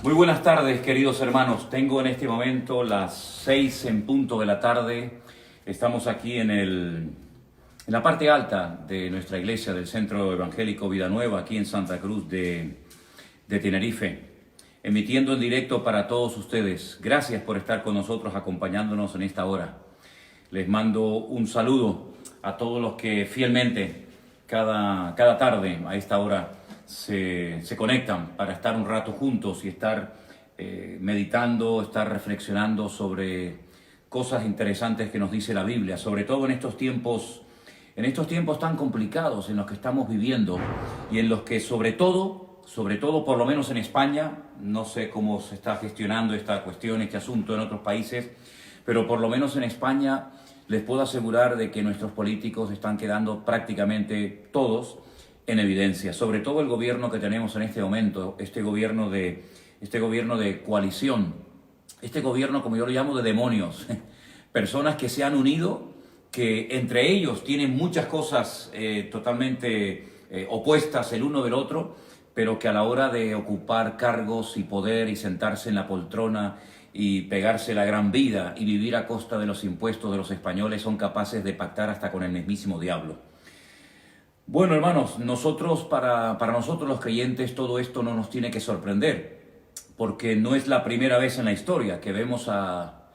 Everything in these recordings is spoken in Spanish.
Muy buenas tardes, queridos hermanos. Tengo en este momento las 6 en punto de la tarde. Estamos aquí en la parte alta de nuestra iglesia del Centro Evangélico Vida Nueva, aquí en Santa Cruz de Tenerife, emitiendo en directo para todos ustedes. Gracias por estar con nosotros, acompañándonos en esta hora. Les mando un saludo a todos los que fielmente cada tarde a esta hora se conectan para estar un rato juntos y estar meditando, estar reflexionando sobre cosas interesantes que nos dice la Biblia, sobre todo en estos tiempos tan complicados en los que estamos viviendo y en los que sobre todo por lo menos en España, no sé cómo se está gestionando esta cuestión, este asunto en otros países, pero por lo menos en España les puedo asegurar de que nuestros políticos están quedando prácticamente todos en evidencia, sobre todo el gobierno que tenemos en este momento, este gobierno de coalición, este gobierno, como yo lo llamo, de demonios, personas que se han unido, que entre ellos tienen muchas cosas totalmente opuestas el uno del otro, pero que a la hora de ocupar cargos y poder y sentarse en la poltrona y pegarse la gran vida y vivir a costa de los impuestos de los españoles, son capaces de pactar hasta con el mismísimo diablo. Bueno, hermanos, para nosotros los creyentes todo esto no nos tiene que sorprender, porque no es la primera vez en la historia que vemos a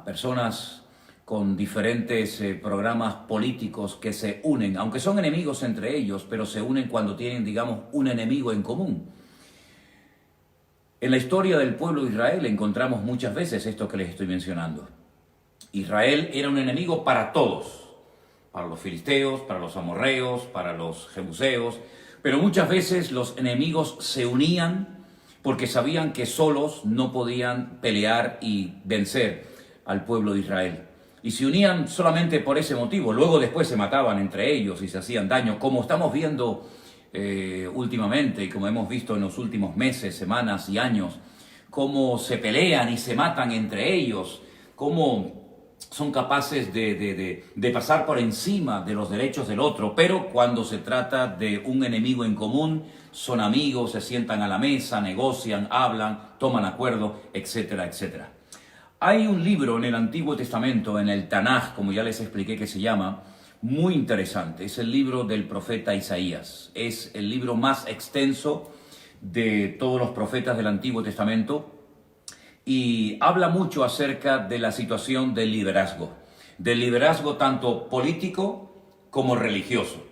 personas con diferentes programas políticos que se unen, aunque son enemigos entre ellos, pero se unen cuando tienen, digamos, un enemigo en común. En la historia del pueblo de Israel encontramos muchas veces esto que les estoy mencionando. Israel era un enemigo para todos, para los filisteos, para los amorreos, para los jebuseos, pero muchas veces los enemigos se unían porque sabían que solos no podían pelear y vencer al pueblo de Israel. Y se unían solamente por ese motivo. Luego después se mataban entre ellos y se hacían daño, como estamos viendo últimamente y como hemos visto en los últimos meses, semanas y años, cómo se pelean y se matan entre ellos, cómo son capaces de pasar por encima de los derechos del otro, pero cuando se trata de un enemigo en común, son amigos, se sientan a la mesa, negocian, hablan, toman acuerdo, etcétera, etcétera. Hay un libro en el Antiguo Testamento, en el Tanaj, como ya les expliqué que se llama, muy interesante. Es el libro del profeta Isaías. Es el libro más extenso de todos los profetas del Antiguo Testamento y habla mucho acerca de la situación del liderazgo tanto político como religioso.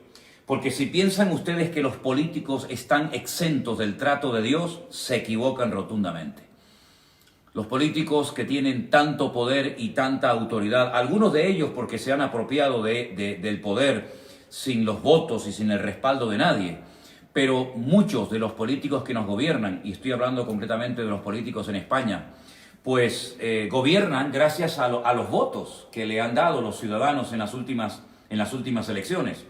Porque si piensan ustedes que los políticos están exentos del trato de Dios, se equivocan rotundamente. Los políticos que tienen tanto poder y tanta autoridad, algunos de ellos porque se han apropiado del poder sin los votos y sin el respaldo de nadie, pero muchos de los políticos que nos gobiernan, y estoy hablando concretamente de los políticos en España, pues gobiernan gracias a los votos que le han dado los ciudadanos en las últimas elecciones.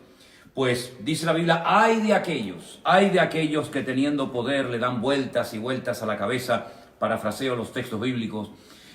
Pues dice la Biblia, hay de aquellos que teniendo poder le dan vueltas y vueltas a la cabeza, parafraseo los textos bíblicos,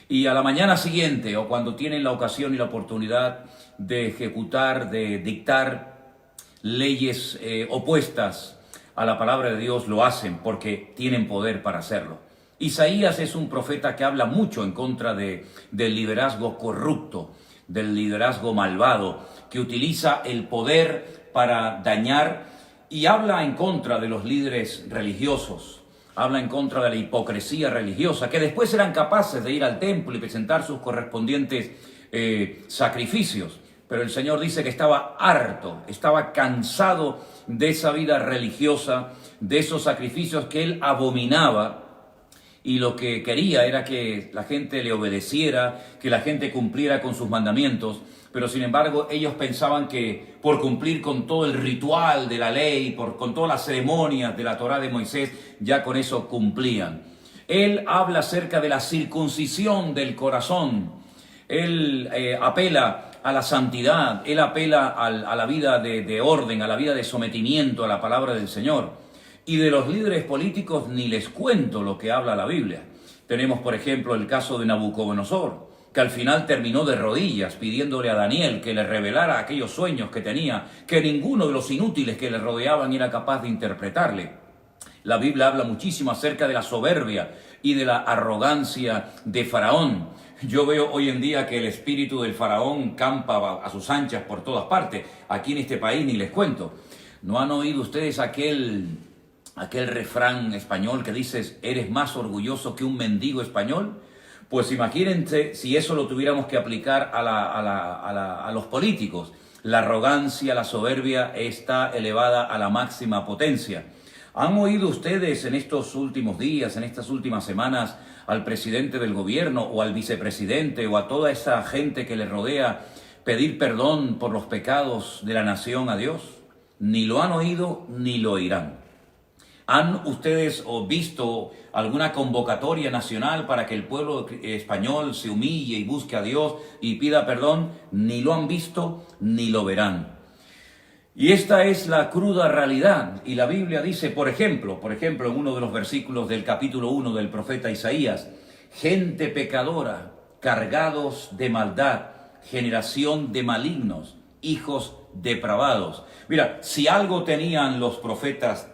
y a la mañana siguiente o cuando tienen la ocasión y la oportunidad de ejecutar, de dictar leyes opuestas a la palabra de Dios, lo hacen porque tienen poder para hacerlo. Isaías es un profeta que habla mucho en contra del liderazgo corrupto, del liderazgo malvado, que utiliza el poder para dañar y habla en contra de los líderes religiosos. Habla en contra de la hipocresía religiosa, que después eran capaces de ir al templo y presentar sus correspondientes sacrificios. Pero el Señor dice que estaba harto, estaba cansado de esa vida religiosa, de esos sacrificios que él abominaba, y lo que quería era que la gente le obedeciera, que la gente cumpliera con sus mandamientos, pero sin embargo ellos pensaban que por cumplir con todo el ritual de la ley, con todas las ceremonias de la Torá de Moisés, ya con eso cumplían. Él habla acerca de la circuncisión del corazón, él apela a la santidad, él apela a la vida de orden, a la vida de sometimiento a la palabra del Señor. Y de los líderes políticos ni les cuento lo que habla la Biblia. Tenemos, por ejemplo, el caso de Nabucodonosor, que al final terminó de rodillas pidiéndole a Daniel que le revelara aquellos sueños que tenía, que ninguno de los inútiles que le rodeaban era capaz de interpretarle. La Biblia habla muchísimo acerca de la soberbia y de la arrogancia de Faraón. Yo veo hoy en día que el espíritu del Faraón campa a sus anchas por todas partes. Aquí en este país ni les cuento. ¿No han oído ustedes aquel refrán español que dice, eres más orgulloso que un mendigo español? Pues imagínense si eso lo tuviéramos que aplicar a los políticos. La arrogancia, la soberbia está elevada a la máxima potencia. ¿Han oído ustedes en estos últimos días, en estas últimas semanas, al presidente del gobierno o al vicepresidente o a toda esa gente que le rodea pedir perdón por los pecados de la nación a Dios? Ni lo han oído ni lo oirán. ¿Han ustedes visto alguna convocatoria nacional para que el pueblo español se humille y busque a Dios y pida perdón? Ni lo han visto ni lo verán. Y esta es la cruda realidad. Y la Biblia dice, por ejemplo, en uno de los versículos del capítulo 1 del profeta Isaías, gente pecadora, cargados de maldad, generación de malignos, hijos depravados. Mira, si algo tenían los profetas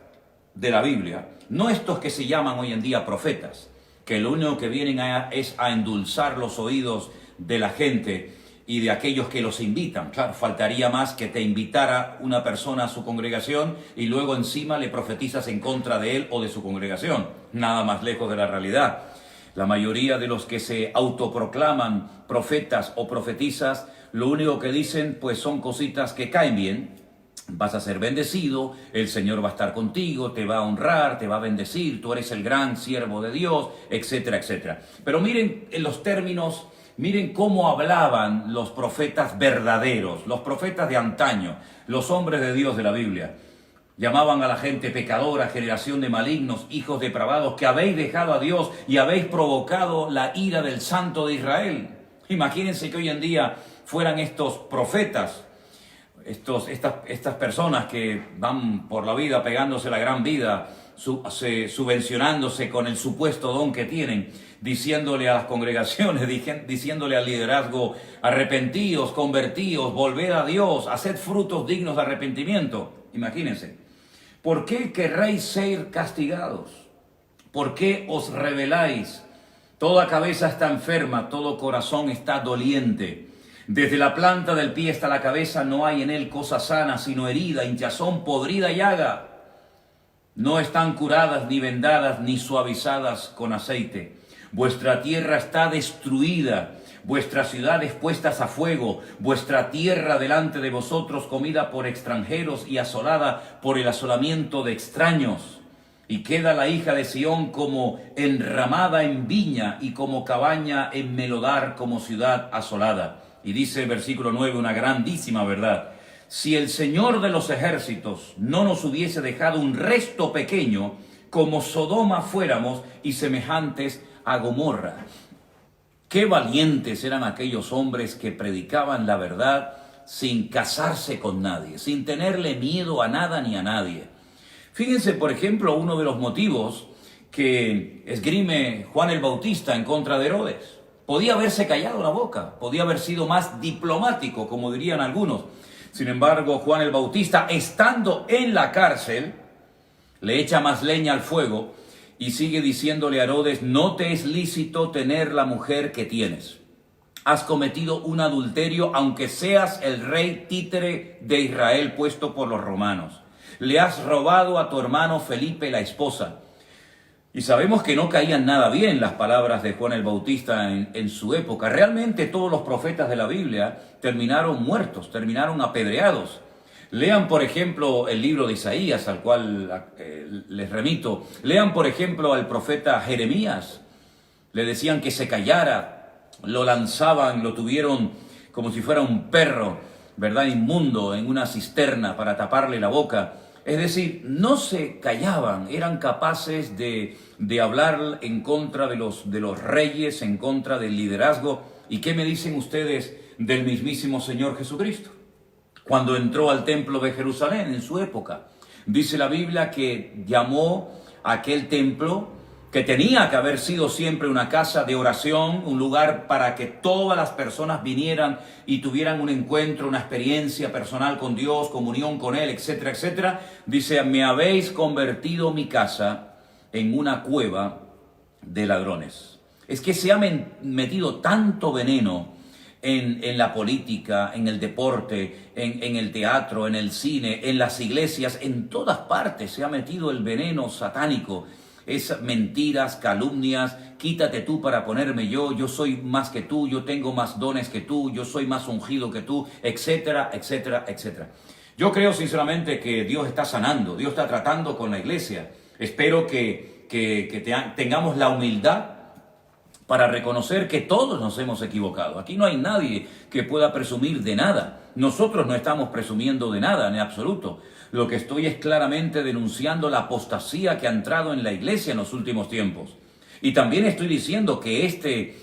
de la Biblia, no estos que se llaman hoy en día profetas, que lo único que vienen es a endulzar los oídos de la gente y de aquellos que los invitan. Claro, faltaría más que te invitara una persona a su congregación y luego encima le profetizas en contra de él o de su congregación. Nada más lejos de la realidad. La mayoría de los que se autoproclaman profetas o profetizas, lo único que dicen pues son cositas que caen bien. Vas a ser bendecido, el Señor va a estar contigo, te va a honrar, te va a bendecir, tú eres el gran siervo de Dios, etcétera, etcétera. Pero miren en los términos, miren cómo hablaban los profetas verdaderos, los profetas de antaño, los hombres de Dios de la Biblia. Llamaban a la gente pecadora, generación de malignos, hijos depravados, que habéis dejado a Dios y habéis provocado la ira del Santo de Israel. Imagínense que hoy en día fueran estos profetas, estas personas que van por la vida pegándose la gran vida, subvencionándose con el supuesto don que tienen, diciéndole a las congregaciones, diciéndole al liderazgo, arrepentíos, convertíos, volved a Dios, haced frutos dignos de arrepentimiento. Imagínense, ¿por qué querréis ser castigados? ¿Por qué os rebeláis? Toda cabeza está enferma, todo corazón está doliente. Desde la planta del pie hasta la cabeza no hay en él cosa sana, sino herida, hinchazón, podrida llaga. No están curadas, ni vendadas, ni suavizadas con aceite. Vuestra tierra está destruida, vuestras ciudades puestas a fuego, vuestra tierra delante de vosotros comida por extranjeros y asolada por el asolamiento de extraños. Y queda la hija de Sión como enramada en viña y como cabaña en melodar, como ciudad asolada. Y dice el versículo 9 una grandísima verdad. Si el Señor de los ejércitos no nos hubiese dejado un resto pequeño, como Sodoma fuéramos y semejantes a Gomorra. Qué valientes eran aquellos hombres que predicaban la verdad sin casarse con nadie, sin tenerle miedo a nada ni a nadie. Fíjense, por ejemplo, uno de los motivos que esgrime Juan el Bautista en contra de Herodes. Podía haberse callado la boca, podía haber sido más diplomático, como dirían algunos. Sin embargo, Juan el Bautista, estando en la cárcel, le echa más leña al fuego y sigue diciéndole a Herodes, no te es lícito tener la mujer que tienes. Has cometido un adulterio, aunque seas el rey títere de Israel puesto por los romanos. Le has robado a tu hermano Felipe la esposa. Y sabemos que no caían nada bien las palabras de Juan el Bautista en su época. Realmente todos los profetas de la Biblia terminaron muertos, terminaron apedreados. Lean, por ejemplo, el libro de Isaías, al cual les remito. Lean, por ejemplo, al profeta Jeremías. Le decían que se callara, lo lanzaban, lo tuvieron como si fuera un perro, ¿verdad? Inmundo, en una cisterna para taparle la boca. Es decir, no se callaban, eran capaces de hablar en contra de los reyes, en contra del liderazgo. ¿Y qué me dicen ustedes del mismísimo Señor Jesucristo? Cuando entró al templo de Jerusalén en su época, dice la Biblia que llamó a aquel templo que tenía que haber sido siempre una casa de oración, un lugar para que todas las personas vinieran y tuvieran un encuentro, una experiencia personal con Dios, comunión con Él, etcétera, etcétera. Dice, me habéis convertido mi casa en una cueva de ladrones. Es que se ha metido tanto veneno en la política, en el deporte, en el teatro, en el cine, en las iglesias, en todas partes se ha metido el veneno satánico. Es mentiras, calumnias, quítate tú para ponerme yo soy más que tú, yo tengo más dones que tú, yo soy más ungido que tú, etcétera, etcétera, etcétera. Yo creo sinceramente que Dios está sanando, Dios está tratando con la iglesia. Espero que tengamos la humildad para reconocer que todos nos hemos equivocado. Aquí no hay nadie que pueda presumir de nada. Nosotros no estamos presumiendo de nada, en absoluto. Lo que estoy es claramente denunciando la apostasía que ha entrado en la iglesia en los últimos tiempos. Y también estoy diciendo que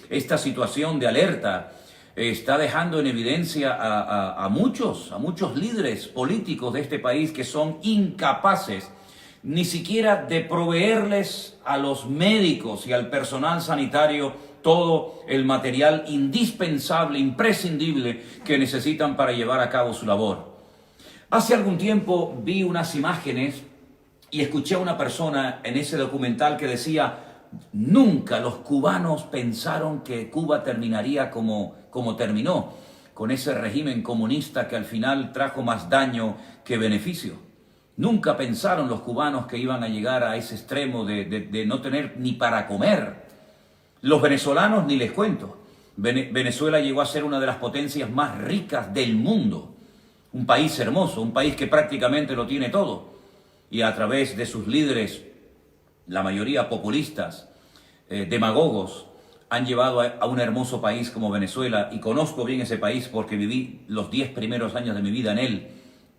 esta situación de alerta está dejando en evidencia a muchos líderes políticos de este país que son incapaces ni siquiera de proveerles a los médicos y al personal sanitario todo el material indispensable, imprescindible que necesitan para llevar a cabo su labor. Hace algún tiempo vi unas imágenes y escuché a una persona en ese documental que decía, nunca los cubanos pensaron que Cuba terminaría como terminó, con ese régimen comunista que al final trajo más daño que beneficio. Nunca pensaron los cubanos que iban a llegar a ese extremo de no tener ni para comer. Los venezolanos ni les cuento. Venezuela llegó a ser una de las potencias más ricas del mundo. Un país hermoso, un país que prácticamente lo tiene todo. Y a través de sus líderes, la mayoría populistas, demagogos, han llevado a un hermoso país como Venezuela. Y conozco bien ese país porque viví los 10 primeros años de mi vida en él.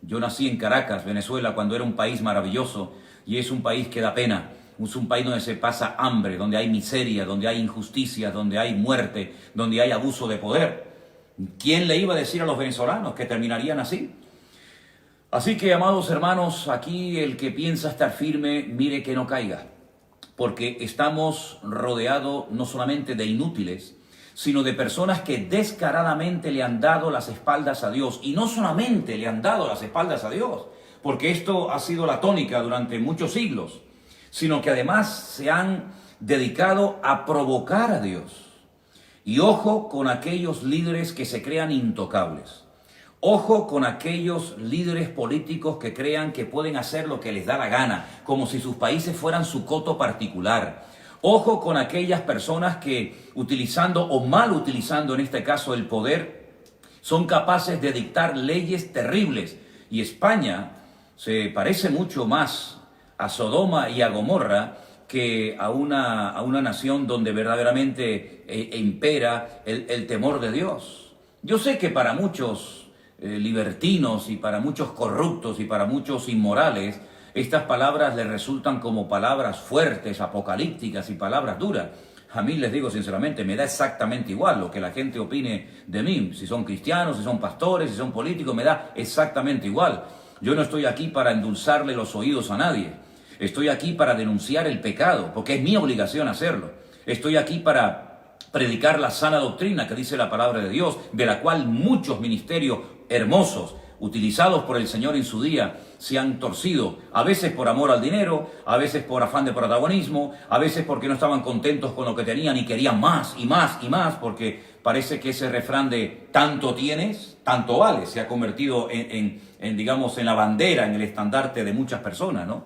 Yo nací en Caracas, Venezuela, cuando era un país maravilloso, y es un país que da pena. Es un país donde se pasa hambre, donde hay miseria, donde hay injusticia, donde hay muerte, donde hay abuso de poder. ¿Quién le iba a decir a los venezolanos que terminarían así? Así que, amados hermanos, aquí el que piensa estar firme, mire que no caiga, porque estamos rodeados no solamente de inútiles, sino de personas que descaradamente le han dado las espaldas a Dios. Y no solamente le han dado las espaldas a Dios, porque esto ha sido la tónica durante muchos siglos, sino que además se han dedicado a provocar a Dios. Y ojo con aquellos líderes que se crean intocables. Ojo con aquellos líderes políticos que crean que pueden hacer lo que les da la gana, como si sus países fueran su coto particular. Ojo con aquellas personas que, utilizando o mal utilizando en este caso el poder, son capaces de dictar leyes terribles. Y España se parece mucho más a Sodoma y a Gomorra que a una nación donde verdaderamente impera el temor de Dios. Yo sé que para muchos libertinos y para muchos corruptos y para muchos inmorales, estas palabras les resultan como palabras fuertes, apocalípticas y palabras duras. A mí les digo sinceramente, me da exactamente igual lo que la gente opine de mí. Si son cristianos, si son pastores, si son políticos, me da exactamente igual. Yo no estoy aquí para endulzarle los oídos a nadie. Estoy aquí para denunciar el pecado, porque es mi obligación hacerlo. Estoy aquí para predicar la sana doctrina que dice la palabra de Dios, de la cual muchos ministerios hermosos, utilizados por el Señor en su día, se han torcido, a veces por amor al dinero, a veces por afán de protagonismo, a veces porque no estaban contentos con lo que tenían y querían más y más y más, porque parece que ese refrán de tanto tienes, tanto vales, se ha convertido digamos, en la bandera, en el estandarte de muchas personas, ¿no?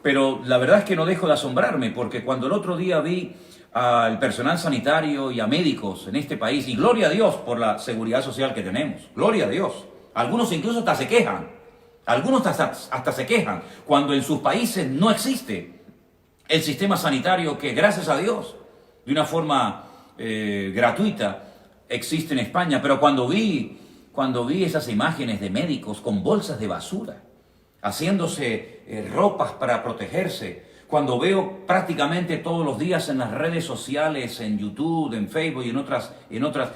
Pero la verdad es que no dejo de asombrarme, porque cuando el otro día vi al personal sanitario y a médicos en este país, y gloria a Dios por la seguridad social que tenemos, gloria a Dios. Algunos incluso hasta se quejan, algunos hasta se quejan, cuando en sus países no existe el sistema sanitario que, gracias a Dios, de una forma gratuita, existe en España. Pero cuando vi esas imágenes de médicos con bolsas de basura, haciéndose ropas para protegerse, cuando veo prácticamente todos los días en las redes sociales, en YouTube, en Facebook y en otras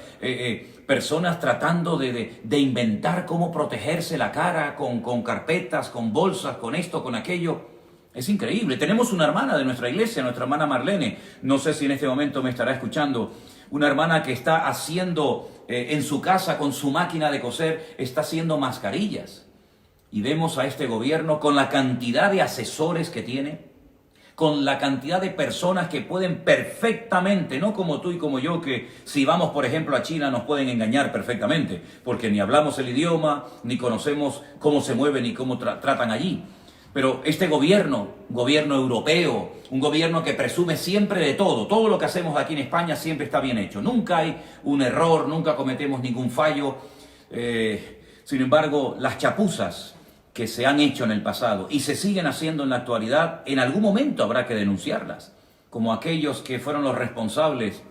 personas tratando de inventar cómo protegerse la cara con carpetas, con bolsas, con esto, con aquello, Es increíble. Tenemos una hermana de nuestra iglesia, nuestra hermana Marlene. No sé si en este momento me estará escuchando. Una hermana que está haciendo en su casa con su máquina de coser, está haciendo mascarillas. Y vemos a este gobierno con la cantidad de asesores que tiene, con la cantidad de personas que pueden perfectamente, no como tú y como yo, que si vamos, por ejemplo, a China nos pueden engañar perfectamente, porque ni hablamos el idioma, ni conocemos cómo se mueven y cómo tratan allí. Pero este gobierno europeo, un gobierno que presume siempre de todo lo que hacemos aquí en España siempre está bien hecho. Nunca hay un error, nunca cometemos ningún fallo. Sin embargo, las chapuzas que se han hecho en el pasado y se siguen haciendo en la actualidad, en algún momento habrá que denunciarlas, como aquellos que fueron los responsables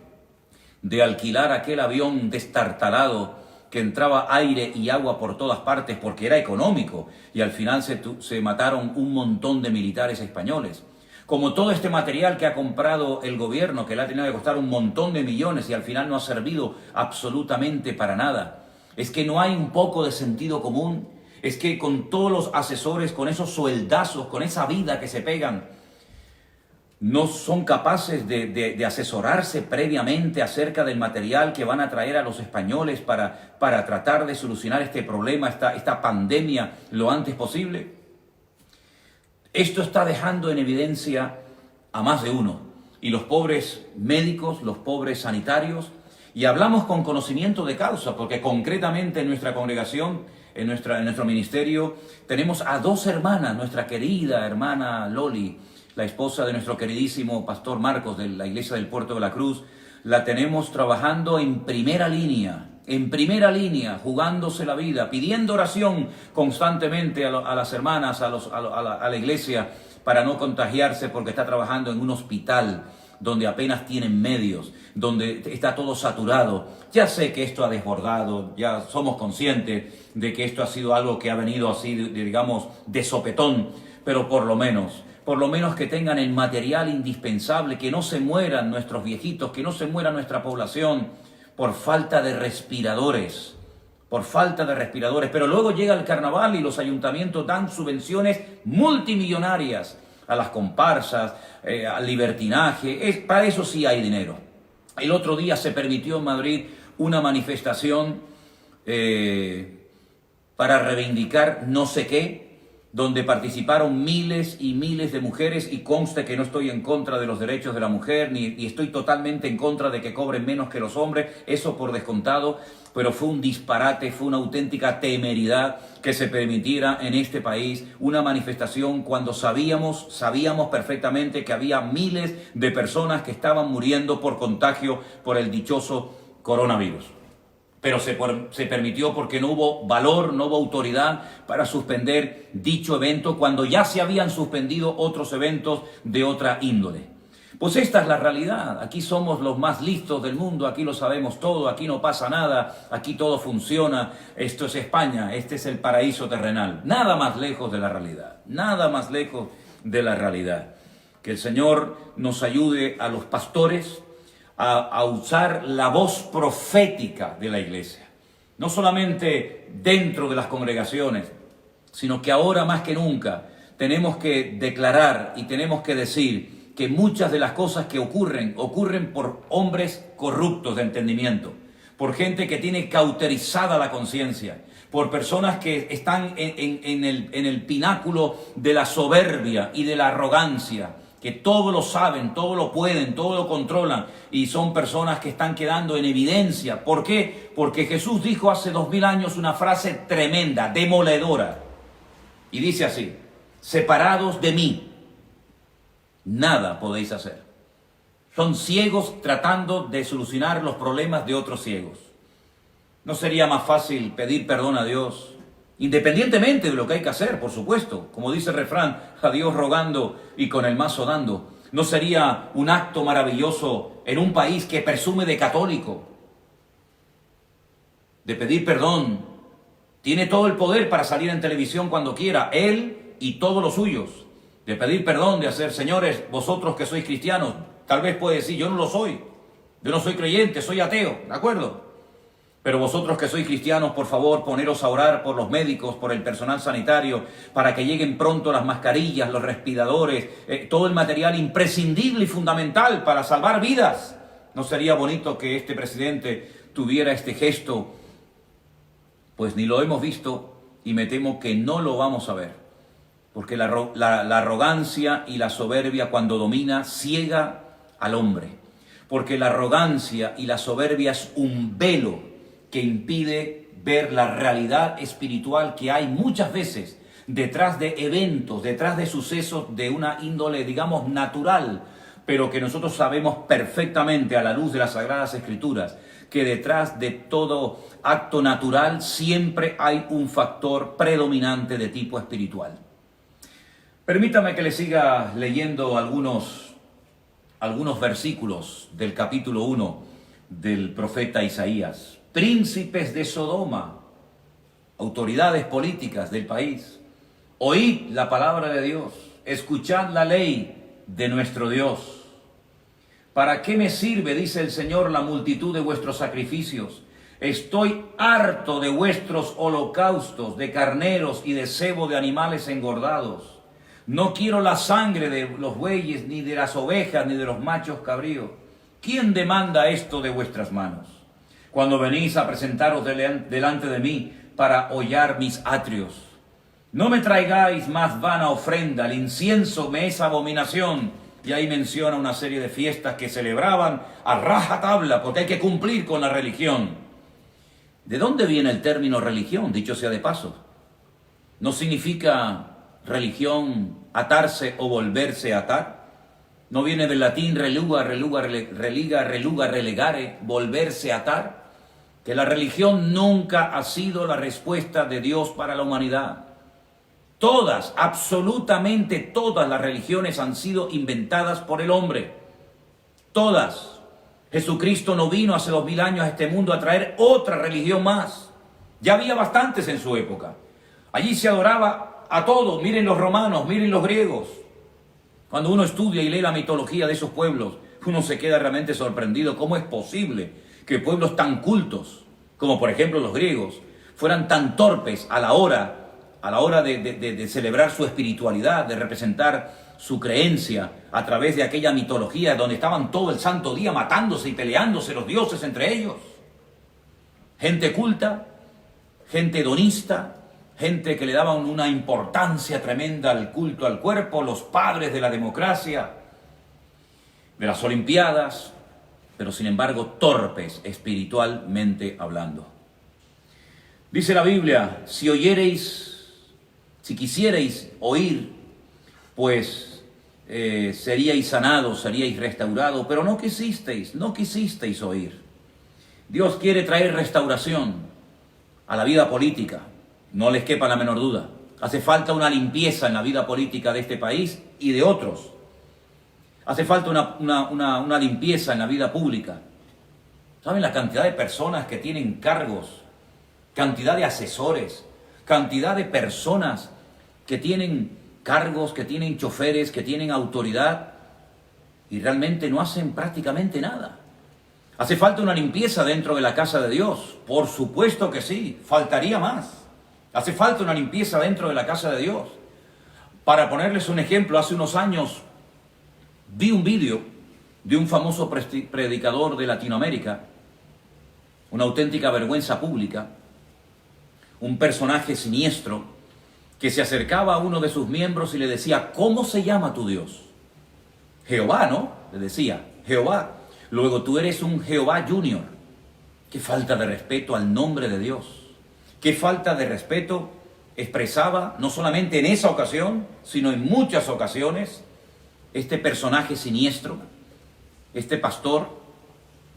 de alquilar aquel avión destartalado que entraba aire y agua por todas partes porque era económico y al final se mataron un montón de militares españoles. Como todo este material que ha comprado el gobierno, que le ha tenido que costar un montón de millones y al final no ha servido absolutamente para nada. Es que no hay un poco de sentido común. Es que con todos los asesores, con esos sueldazos, con esa vida que se pegan, no son capaces de asesorarse previamente acerca del material que van a traer a los españoles para tratar de solucionar este problema, esta pandemia, lo antes posible. Esto está dejando en evidencia a más de uno. Y los pobres médicos, los pobres sanitarios, y hablamos con conocimiento de causa, porque concretamente en nuestra congregación, en nuestro ministerio, tenemos a dos hermanas, nuestra querida hermana Loli, la esposa de nuestro queridísimo pastor Marcos de la iglesia del Puerto de la Cruz, la tenemos trabajando en primera línea, jugándose la vida, pidiendo oración constantemente a las hermanas, a la iglesia, para no contagiarse porque está trabajando en un hospital donde apenas tienen medios, donde está todo saturado. Ya sé que esto ha desbordado, ya somos conscientes de que esto ha sido algo que ha venido así, digamos, de sopetón, pero por lo menos que tengan el material indispensable, que no se mueran nuestros viejitos, que no se muera nuestra población por falta de respiradores, Pero luego llega el carnaval y los ayuntamientos dan subvenciones multimillonarias a las comparsas, al libertinaje. Para eso sí hay dinero. El otro día se permitió en Madrid una manifestación para reivindicar no sé qué, donde participaron miles y miles de mujeres, y conste que no estoy en contra de los derechos de la mujer, y estoy totalmente en contra de que cobren menos que los hombres, eso por descontado, pero fue un disparate, fue una auténtica temeridad que se permitiera en este país una manifestación cuando sabíamos perfectamente que había miles de personas que estaban muriendo por contagio por el dichoso coronavirus. Pero se permitió porque no hubo valor, no hubo autoridad para suspender dicho evento cuando ya se habían suspendido otros eventos de otra índole. Pues esta es la realidad. Aquí somos los más listos del mundo, aquí lo sabemos todo, aquí no pasa nada, aquí todo funciona. Esto es España, este es el paraíso terrenal. Nada más lejos de la realidad, nada más lejos de la realidad. Que el Señor nos ayude a los pastores a usar la voz profética de la iglesia, no solamente dentro de las congregaciones, sino que ahora más que nunca tenemos que declarar y tenemos que decir que muchas de las cosas que ocurren por hombres corruptos de entendimiento, por gente que tiene cauterizada la conciencia, por personas que están en el pináculo de la soberbia y de la arrogancia, que todo lo saben, todo lo pueden, todo lo controlan, y son personas que están quedando en evidencia. ¿Por qué? Porque Jesús dijo hace 2000 años una frase tremenda, demoledora, y dice así: separados de mí, nada podéis hacer. Son ciegos tratando de solucionar los problemas de otros ciegos. ¿No sería más fácil pedir perdón a Dios? Independientemente de lo que hay que hacer, por supuesto. Como dice el refrán, a Dios rogando y con el mazo dando. ¿No sería un acto maravilloso en un país que presume de católico, de pedir perdón? Tiene todo el poder para salir en televisión cuando quiera, él y todos los suyos. De pedir perdón, de hacer: señores, vosotros que sois cristianos, tal vez puede decir: yo no lo soy, yo no soy creyente, soy ateo, ¿de acuerdo? Pero vosotros que sois cristianos, por favor, poneros a orar por los médicos, por el personal sanitario, para que lleguen pronto las mascarillas, los respiradores, todo el material imprescindible y fundamental para salvar vidas. ¿No sería bonito que este presidente tuviera este gesto? Pues ni lo hemos visto y me temo que no lo vamos a ver. Porque la arrogancia y la soberbia, cuando domina, ciega al hombre. Porque la arrogancia y la soberbia es un velo que impide ver la realidad espiritual que hay muchas veces detrás de eventos, detrás de sucesos de una índole, digamos, natural, pero que nosotros sabemos perfectamente a la luz de las Sagradas Escrituras, que detrás de todo acto natural siempre hay un factor predominante de tipo espiritual. Permítame que le siga leyendo algunos versículos del capítulo 1 del profeta Isaías. Príncipes de Sodoma, autoridades políticas del país, oíd la palabra de Dios, escuchad la ley de nuestro Dios. ¿Para qué me sirve, dice el Señor, la multitud de vuestros sacrificios? Estoy harto de vuestros holocaustos, de carneros y de sebo de animales engordados. No quiero la sangre de los bueyes, ni de las ovejas, ni de los machos cabríos. ¿Quién demanda esto de vuestras manos? Cuando venís a presentaros delante de mí para hollar mis atrios. No me traigáis más vana ofrenda, el incienso me es abominación. Y ahí menciona una serie de fiestas que celebraban a rajatabla, porque hay que cumplir con la religión. ¿De dónde viene el término religión, dicho sea de paso? ¿No significa religión atarse o volverse a atar? ¿No viene del latín religa, relegare, volverse a atar? Que la religión nunca ha sido la respuesta de Dios para la humanidad. Todas, absolutamente todas las religiones han sido inventadas por el hombre. Todas. Jesucristo no vino hace 2000 años a este mundo a traer otra religión más. Ya había bastantes en su época. Allí se adoraba a todos. Miren los romanos, miren los griegos. Cuando uno estudia y lee la mitología de esos pueblos, uno se queda realmente sorprendido. ¿Cómo es posible que pueblos tan cultos, como por ejemplo los griegos, fueran tan torpes a la hora de celebrar su espiritualidad, de representar su creencia a través de aquella mitología donde estaban todo el santo día matándose y peleándose los dioses entre ellos? Gente culta, gente hedonista, gente que le daban una importancia tremenda al culto al cuerpo, los padres de la democracia, de las olimpiadas, pero sin embargo torpes espiritualmente hablando. Dice la Biblia, si quisierais oír, pues seríais sanados, seríais restaurados, pero no quisisteis oír. Dios quiere traer restauración a la vida política, no les quepa la menor duda. Hace falta una limpieza en la vida política de este país y de otros. Hace falta una limpieza en la vida pública. ¿Saben la cantidad de personas que tienen cargos? Cantidad de asesores, cantidad de personas que tienen cargos, que tienen choferes, que tienen autoridad y realmente no hacen prácticamente nada. ¿Hace falta una limpieza dentro de la casa de Dios? Por supuesto que sí, faltaría más. Hace falta una limpieza dentro de la casa de Dios. Para ponerles un ejemplo, hace unos años vi un vídeo de un famoso predicador de Latinoamérica, una auténtica vergüenza pública, un personaje siniestro que se acercaba a uno de sus miembros y le decía, ¿cómo se llama tu Dios? Jehová, ¿no? Le decía, Jehová. Luego tú eres un Jehová Junior. Qué falta de respeto al nombre de Dios. Qué falta de respeto expresaba, no solamente en esa ocasión, sino en muchas ocasiones, este personaje siniestro, este pastor,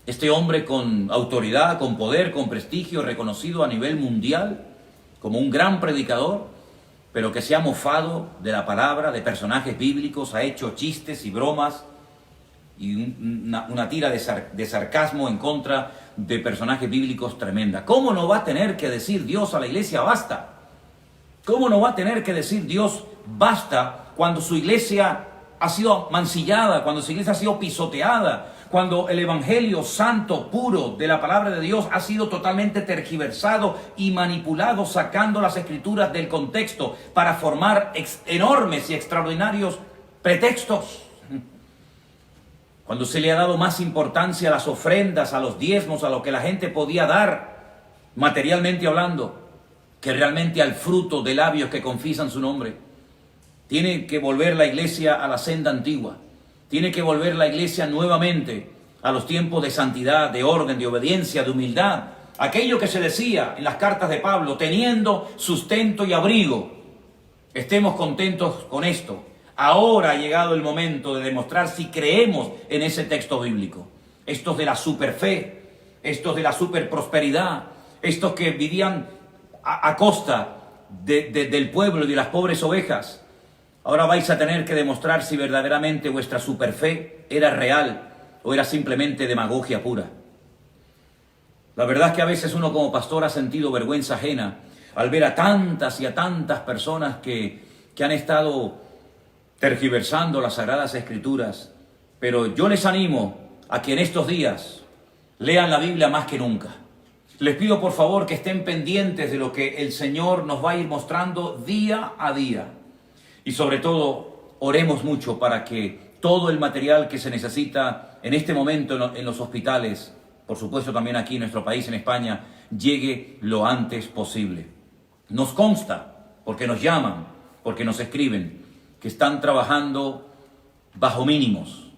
este hombre con autoridad, con poder, con prestigio, reconocido a nivel mundial como un gran predicador, pero que se ha mofado de la palabra, de personajes bíblicos, ha hecho chistes y bromas y una tira de sarcasmo en contra de personajes bíblicos tremenda. ¿Cómo no va a tener que decir Dios a la iglesia basta? ¿Cómo no va a tener que decir Dios basta cuando su iglesia ha sido mancillada, cuando su iglesia ha sido pisoteada, cuando el evangelio santo, puro de la palabra de Dios ha sido totalmente tergiversado y manipulado, sacando las escrituras del contexto para formar enormes y extraordinarios pretextos. Cuando se le ha dado más importancia a las ofrendas, a los diezmos, a lo que la gente podía dar, materialmente hablando, que realmente al fruto de labios que confiesan su nombre. Tiene que volver la iglesia a la senda antigua. Tiene que volver la iglesia nuevamente a los tiempos de santidad, de orden, de obediencia, de humildad. Aquello que se decía en las cartas de Pablo, teniendo sustento y abrigo. Estemos contentos con esto. Ahora ha llegado el momento de demostrar si creemos en ese texto bíblico. Estos de la superfe, estos de la superprosperidad, estos que vivían a costa del pueblo y de las pobres ovejas. Ahora vais a tener que demostrar si verdaderamente vuestra superfe era real o era simplemente demagogia pura. La verdad es que a veces uno como pastor ha sentido vergüenza ajena al ver a tantas y a tantas personas que han estado tergiversando las Sagradas Escrituras, pero yo les animo a que en estos días lean la Biblia más que nunca. Les pido por favor que estén pendientes de lo que el Señor nos va a ir mostrando día a día. Y sobre todo, oremos mucho para que todo el material que se necesita en este momento en los hospitales, por supuesto también aquí en nuestro país, en España, llegue lo antes posible. Nos consta, porque nos llaman, porque nos escriben, que están trabajando bajo mínimos.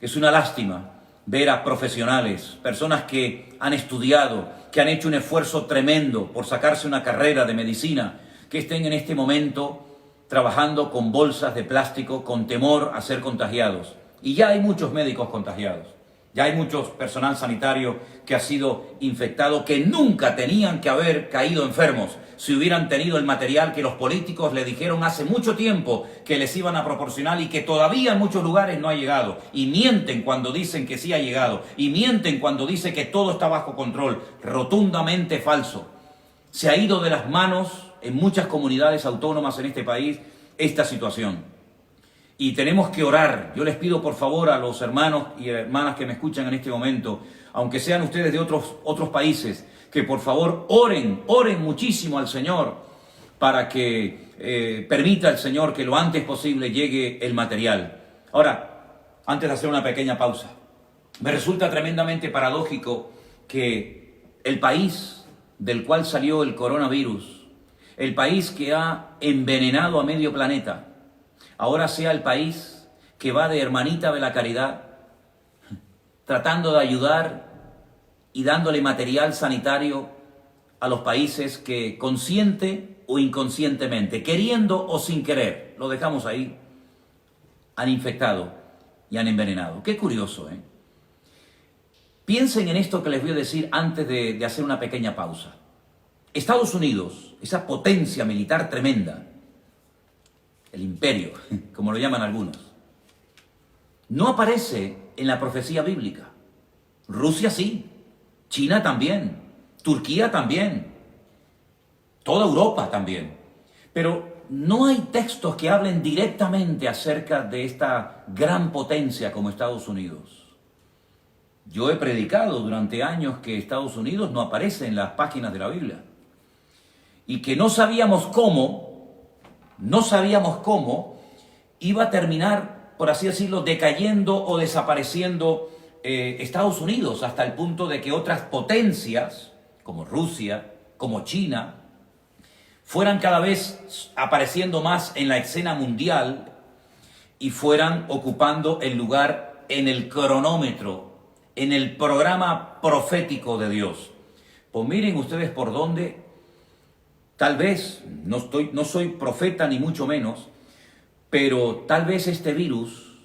Es una lástima ver a profesionales, personas que han estudiado, que han hecho un esfuerzo tremendo por sacarse una carrera de medicina, que estén en este momento trabajando con bolsas de plástico, con temor a ser contagiados. Y ya hay muchos médicos contagiados. Ya hay mucho personal sanitario que ha sido infectado, que nunca tenían que haber caído enfermos si hubieran tenido el material que los políticos le dijeron hace mucho tiempo que les iban a proporcionar y que todavía en muchos lugares no ha llegado. Y mienten cuando dicen que sí ha llegado. Y mienten cuando dicen que todo está bajo control. Rotundamente falso. Se ha ido de las manos en muchas comunidades autónomas en este país esta situación. Y tenemos que orar. Yo les pido por favor a los hermanos y hermanas que me escuchan en este momento, aunque sean ustedes de otros países, que por favor oren muchísimo al Señor para que permita al Señor que lo antes posible llegue el material. Ahora, antes de hacer una pequeña pausa, me resulta tremendamente paradójico que el país del cual salió el coronavirus, el país que ha envenenado a medio planeta, ahora sea el país que va de hermanita de la caridad, tratando de ayudar y dándole material sanitario a los países que consciente o inconscientemente, queriendo o sin querer, lo dejamos ahí, han infectado y han envenenado. Qué curioso, ¿eh? Piensen en esto que les voy a decir antes de hacer una pequeña pausa. Estados Unidos, esa potencia militar tremenda, el imperio, como lo llaman algunos, no aparece en la profecía bíblica. Rusia sí, China también, Turquía también, toda Europa también. Pero no hay textos que hablen directamente acerca de esta gran potencia como Estados Unidos. Yo he predicado durante años que Estados Unidos no aparece en las páginas de la Biblia. Y que no sabíamos cómo iba a terminar, por así decirlo, decayendo o desapareciendo Estados Unidos, hasta el punto de que otras potencias, como Rusia, como China, fueran cada vez apareciendo más en la escena mundial y fueran ocupando el lugar en el cronómetro, en el programa profético de Dios. Pues miren ustedes por dónde, tal vez, no soy profeta ni mucho menos, pero tal vez este virus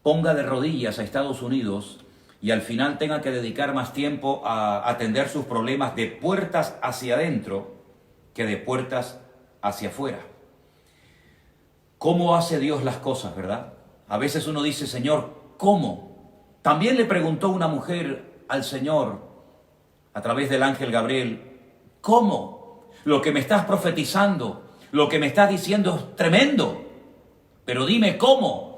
ponga de rodillas a Estados Unidos y al final tenga que dedicar más tiempo a atender sus problemas de puertas hacia adentro que de puertas hacia afuera. ¿Cómo hace Dios las cosas, verdad? A veces uno dice, Señor, ¿cómo? También le preguntó una mujer al Señor a través del ángel Gabriel, ¿cómo? Lo que me estás profetizando, lo que me estás diciendo es tremendo, pero dime cómo.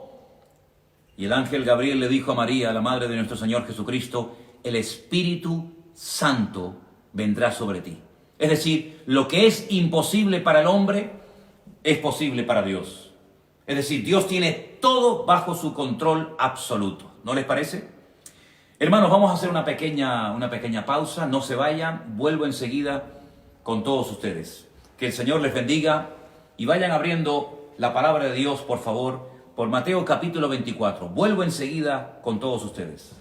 Y el ángel Gabriel le dijo a María, la madre de nuestro Señor Jesucristo, el Espíritu Santo vendrá sobre ti. Es decir, lo que es imposible para el hombre es posible para Dios. Es decir, Dios tiene todo bajo su control absoluto. ¿No les parece? Hermanos, vamos a hacer una pequeña pausa. No se vayan. Vuelvo enseguida con todos ustedes. Que el Señor les bendiga y vayan abriendo la palabra de Dios, por favor, por Mateo capítulo 24. Vuelvo enseguida con todos ustedes.